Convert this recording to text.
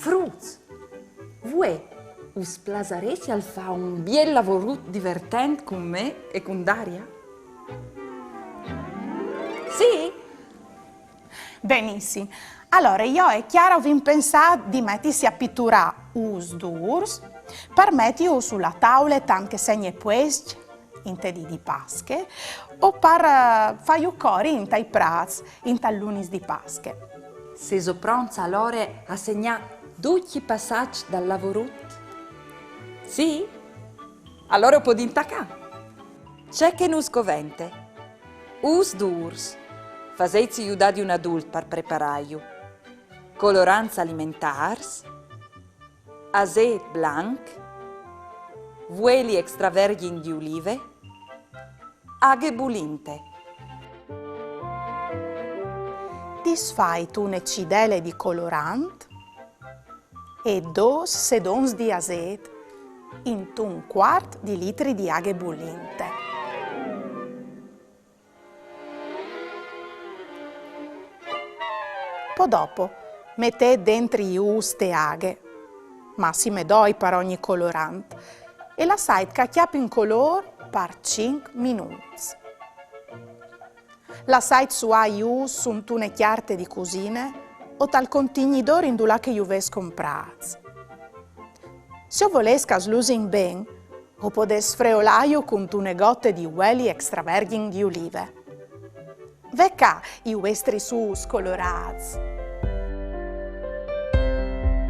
fruits. Voi us plasarete al fa un bel lavoro divertente con me e con Daria? Sì? Benissimo. Allora, io e Chiara abbiamo pensato di mettersi a pitturare us durs per mettere sulla tavola tanti segni questi in te di Pasche o per fare i cori in tai prats in tal lunis di Pasche. Se so pronta allora a segnare tutti i passaggi dal lavoro? Sì? Allora può intaccare. C'è che non scovente. Us durs. Fasezzi aiutare di un adulto per prepararlo. Coloranza alimentars. Azet blanc. Vueli extravergin di olive. Aghe bulinte. Disfai une cidele di colorant e 2 sedons di azet in un quart di litri di aghe bollinte. Poi dopo mettete dentro i uste aghe, massime 2 per ogni colorante, e lasciate cacchiare in colore per 5 minuti. Lasciate su aius su une chiarte di cucine o tal contignidor in dula che juves comprats. Se volete che slusin ben, o potete sfreolaio con une gotte di ueli extravergin di olive. Vecca i vostri sus colorats.